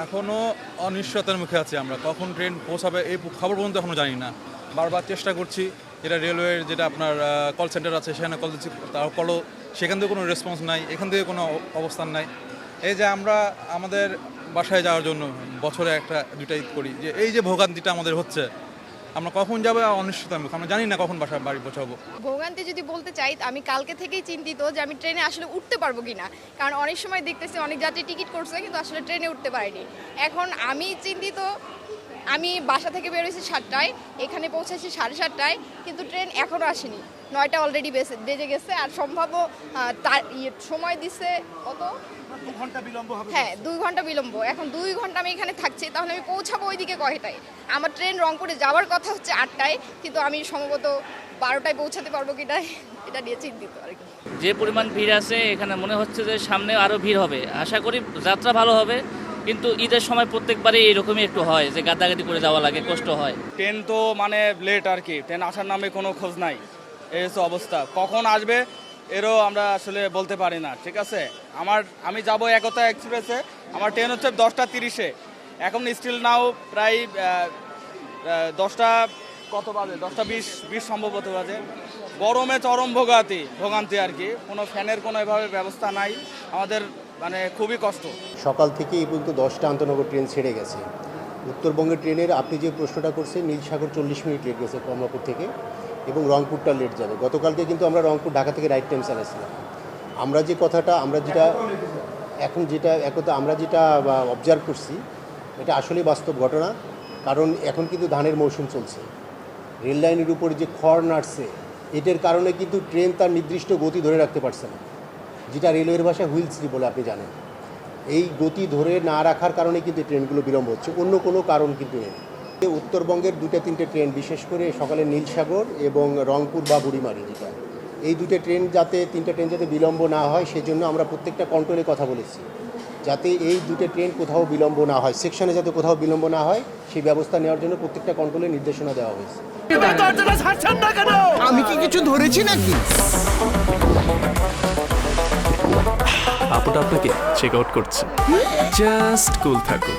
এখনও অনিশ্চয়তার মুখে আছি আমরা, কখন ট্রেন পৌঁছাবে এই খবর পর্যন্ত এখনও জানি না। বারবার চেষ্টা করছি, যেটা রেলওয়ের যেটা আপনার কল সেন্টার আছে সেখানে কল দিচ্ছি, তার কলও সেখান থেকে কোনো রেসপন্স নাই, এখান থেকে কোনো অবস্থান নাই। এই যে আমরা আমাদের বাসায় যাওয়ার জন্য বছরে একটা দুইটা ঈদ করি, যে এই যে ভোগান্তিটা আমাদের হচ্ছে, আমরা কখন যাবো অনিশ্চয়তার মুখে, আমরা জানি না কখন বাড়ি পৌঁছাবো। ভোগান্তি যদি বলতে চাই, আমি কালকে থেকেই চিন্তিত যে আমি ট্রেনে আসলে উঠতে পারবো কিনা, কারণ অনেক সময় দেখতেছি অনেক যাত্রী টিকিট করছে কিন্তু আসলে ট্রেনে উঠতে পারেনি। এখন আমি চিন্তিত, আমি বাসা থেকে বেরোয়েছি 7টায়, এখানে পৌঁছেছি 7:30টায়, কিন্তু ট্রেন এখনও আসেনি। 9টা অলরেডি বেজে গেছে, আর সম্ভাব্য তার সময় দিচ্ছে কত, 2 ঘন্টা বিলম্ব হবে। হ্যাঁ 2 ঘন্টা বিলম্ব। এখন 2 ঘন্টা আমি এখানে থাকছি, তাহলে আমি পৌঁছাবো ওইদিকে কয়টায়? আমার ট্রেন রংপুরে যাওয়ার কথা হচ্ছে 8টায়, কিন্তু আমি সম্ভবত 12টায় পৌঁছাতে পারবো কিনা এটা নিয়ে চিন্তিত আর কি। যে পরিমাণ ভিড় আছে এখানে মনে হচ্ছে যে সামনে আরও ভিড় হবে। আশা করি যাত্রা ভালো হবে, কিন্তু ঈদের সময় প্রত্যেকবারই এরকমই একটু হয় যে গাদাগাদি করে যাওয়া লাগে, কষ্ট হয়। ট্রেন তো মানে লেট আর কি, ট্রেন আসার নামে কোনো খোঁজ নাই। এই হচ্ছে অবস্থা, কখন আসবে এরও আমরা আসলে বলতে পারি না। ঠিক আছে, আমি যাব একতা এক্সপ্রেসে, আমার ট্রেন হচ্ছে 10টা 30-এ, এখন স্টিল নাও প্রায় 10টা কত বাজে, 10টা 20 সম্ভবত বাজে। গরমে চরম ভোগান্তি আর কি, কোনো ফ্যানের কোনো এভাবে ব্যবস্থা নাই আমাদের, মানে খুবই কষ্ট। সকাল থেকে এই পর্যন্ত 10টা আন্তনগর ট্রেন ছেড়ে গেছে। উত্তরবঙ্গের ট্রেনের আপনি যে প্রশ্নটা করছেন, নীলসাগর 40 মিনিট লেট গেছে কমলাপুর থেকে, এবং রংপুরটা লেট যাবে। গতকালকে কিন্তু আমরা রংপুর ঢাকা থেকে রাইট টাইম চালাইছিলাম। আমরা যেটা অবজার্ভ করছি, এটা আসলেই বাস্তব ঘটনা। কারণ এখন কিন্তু ধানের মৌসুম চলছে, রেল লাইনের উপরে যে খড় নাড়ছে, এটার কারণে কিন্তু ট্রেন তার নির্দিষ্ট গতি ধরে রাখতে পারছে না, যেটা রেলওয়ের ভাষায় হুইল স্লিপ বলে আপনি জানেন। এই গতি ধরে না রাখার কারণে কিন্তু ট্রেনগুলো বিলম্ব হচ্ছে, অন্য কোনো কারণ কিন্তু নেই। উত্তরবঙ্গের 2-3টে ট্রেন, বিশেষ করে সকালে নীলসাগর এবং রংপুর বা বুড়িমারি, যেটা এই 2টে ট্রেন যাতে 3টে ট্রেন যাতে বিলম্ব না হয়, সেজন্য আমরা প্রত্যেকটা কন্ট্রোলে কথা বলেছি, যাতে এই 2টে ট্রেন কোথাও বিলম্ব না হয়, সেকশনে যাতে কোথাও বিলম্ব না হয়, সেই ব্যবস্থা নেওয়ার জন্য প্রত্যেকটা কন্ট্রোলে নির্দেশনা দেওয়া হয়েছে। আমি কি কিছু ধরেছি নাকি? আপুটা আপনাকে চেক আউট করছে, জাস্ট কুল থাকুন।